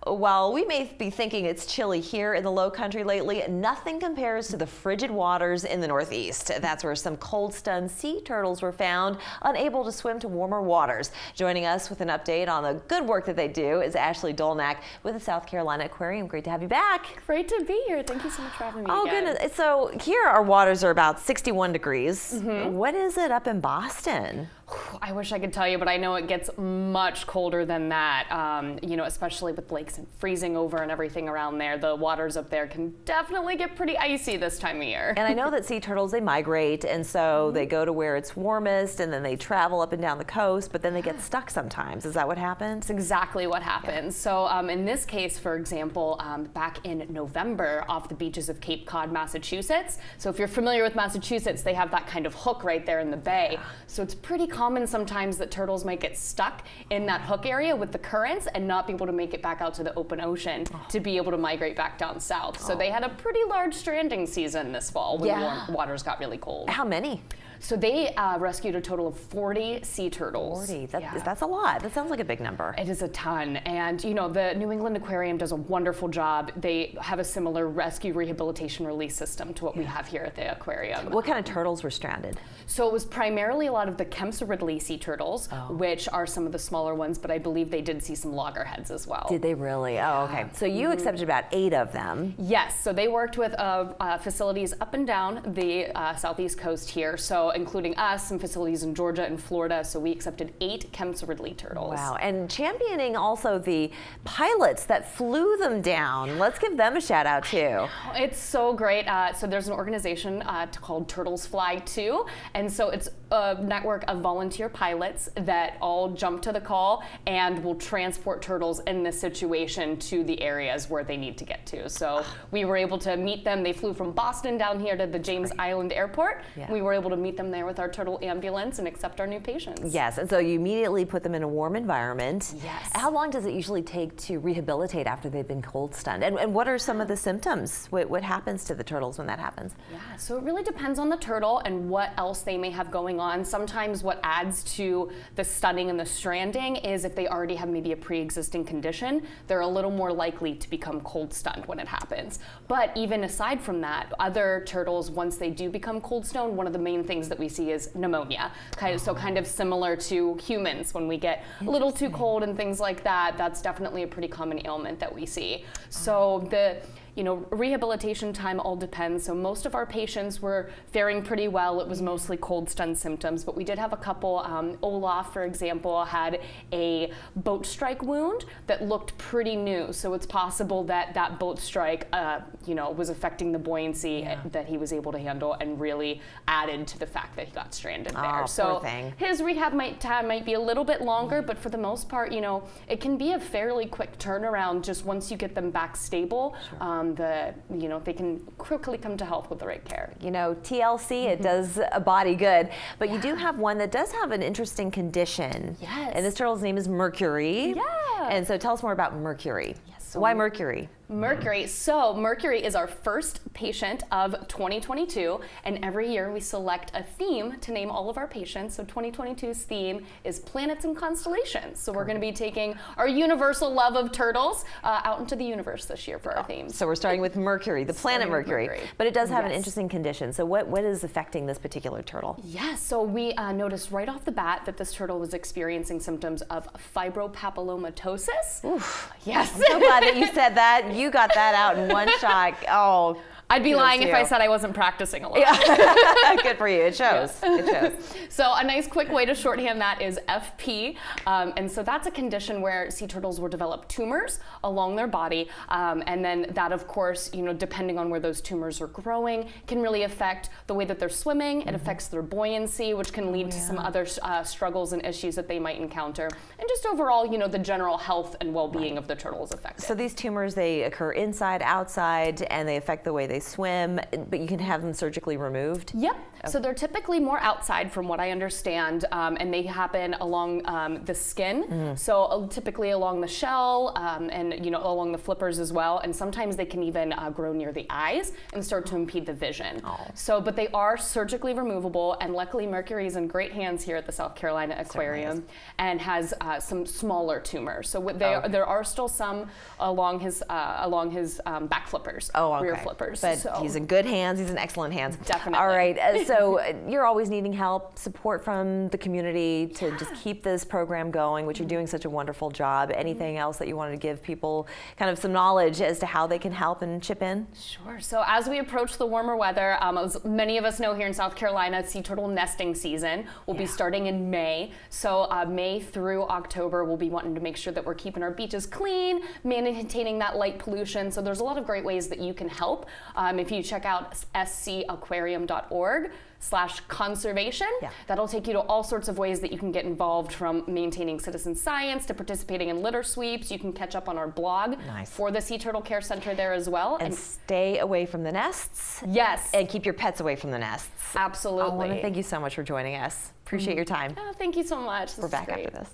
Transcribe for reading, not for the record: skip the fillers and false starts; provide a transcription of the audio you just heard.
while we may be thinking it's chilly here in the low country lately, nothing compares to the frigid waters in the Northeast. That's where some cold-stunned sea turtles were found, unable to swim to warmer waters. Joining us with an update on the good work that they do is Ashley Dolnack with the South Carolina Aquarium. Great to have you back. Great to be here. Thank you so much for having me again. Goodness. So here our waters are about 61 degrees. What is it up in Boston? I wish I could tell you, but I know it gets much colder than that, you know, especially with lakes and freezing over and everything around there. The waters up there can definitely get pretty icy this time of year. And I know that sea turtles, they migrate, and so they go to where it's warmest, and then they travel up and down the coast, but then they get stuck sometimes. Is that what happens? That's exactly what happens. So in this case, for example, back in November off the beaches of Cape Cod, Massachusetts. So if you're familiar with Massachusetts, they have that kind of hook right there in the bay. So it's pretty common sometimes that turtles might get stuck in that hook area with the currents and not be able to make it back out to the open ocean to be able to migrate back down south. So they had a pretty large stranding season this fall when the waters got really cold. How many? So they rescued a total of 40 sea turtles. 40, that's a lot. That sounds like a big number. It is a ton. And you know, the New England Aquarium does a wonderful job. They have a similar rescue rehabilitation release system to what we have here at the aquarium. What kind of turtles were stranded? So it was primarily a lot of the Kemp's-Ridley sea turtles, which are some of the smaller ones, but I believe they did see some loggerheads as well. Did they really? Oh, okay. So you accepted about 8 of them. Yes, so they worked with facilities up and down the southeast coast here, so including us, some facilities in Georgia and Florida, so we accepted 8 Kemp's-Ridley turtles. Wow, and championing also the pilots that flew them down. Let's give them a shout out too. It's so great. So there's an organization called Turtles Fly Too, and so it's a network of volunteer pilots that all jump to the call and will transport turtles in this situation to the areas where they need to get to. So we were able to meet them. They flew from Boston down here to the James Island Airport. Yeah. We were able to meet them there with our turtle ambulance and accept our new patients. Yes, and so you immediately put them in a warm environment. Yes. How long does it usually take to rehabilitate after they've been cold stunned? And what are some of the symptoms? What happens to the turtles when that happens? Yeah, so it really depends on the turtle and what else they may have going on. Sometimes what adds to the stunning and the stranding is if they already have maybe a pre-existing condition, they're a little more likely to become cold stunned when it happens. But even aside from that, other turtles, once they do become cold stunned, one of the main things that we see is pneumonia. So kind of similar to humans when we get a little too cold and things like that. That's definitely a pretty common ailment that we see. So the rehabilitation time all depends. So most of our patients were faring pretty well. It was mostly cold stun symptoms, but we did have a couple. Olaf, for example, had a boat strike wound that looked pretty new. So it's possible that that boat strike, was affecting the buoyancy that he was able to handle and really added to the fact that he got stranded there. So his rehab time might be a little bit longer, but for the most part, it can be a fairly quick turnaround just once you get them back stable. Sure. They can quickly come to health with the right care. TLC, it does a body good, but you do have one that does have an interesting condition. Yes. And this turtle's name is Mercury. Yeah. And so tell us more about Mercury. Yes. So why Mercury? Mercury. So Mercury is our first patient of 2022, and every year we select a theme to name all of our patients. So 2022's theme is planets and constellations. So we're going to be taking our universal love of turtles out into the universe this year for our themes. So we're starting with Mercury, the planet Mercury. But it does have an interesting condition. So what is affecting this particular turtle? Yes, so we noticed right off the bat that this turtle was experiencing symptoms of Fibropapillomatosis. Oof. Yes. I'm so glad that you said that. You got that out in one shot. Oh. I'd be lying if I said I wasn't practicing a lot. Yeah. Good for you. It shows. Yeah. It shows. So a nice quick way to shorthand that is FP. And so that's a condition where sea turtles will develop tumors along their body. And then that, of course, depending on where those tumors are growing, can really affect the way that they're swimming. It affects their buoyancy, which can lead to some other struggles and issues that they might encounter. And just overall, the general health and well-being of the turtle is affected. So these tumors, they occur inside, outside, and they affect the way they they swim, but you can have them surgically removed? Yep. So they're typically more outside from what I understand, and they happen along the skin. So typically along the shell and along the flippers as well. And sometimes they can even grow near the eyes and start to impede the vision. So, but they are surgically removable, and luckily Mercury is in great hands here at the South Carolina Aquarium and has some smaller tumors. So there are still some along his back flippers, rear flippers. But he's in good hands. He's in excellent hands. Definitely. All right. So you're always needing help, support from the community to just keep this program going, which you're doing such a wonderful job. Anything else that you wanted to give people kind of some knowledge as to how they can help and chip in? Sure. So as we approach the warmer weather, as many of us know here in South Carolina, sea turtle nesting season will be starting in May. So May through October, we'll be wanting to make sure that we're keeping our beaches clean, maintaining that light pollution. So there's a lot of great ways that you can help. If you check out scaquarium.org/conservation, that'll take you to all sorts of ways that you can get involved, from maintaining citizen science to participating in litter sweeps. You can catch up on our blog for the Sea Turtle Care Center there as well. And stay away from the nests. Yes. And keep your pets away from the nests. Absolutely. I want to thank you so much for joining us. Appreciate your time. Oh, thank you so much. We're back after this.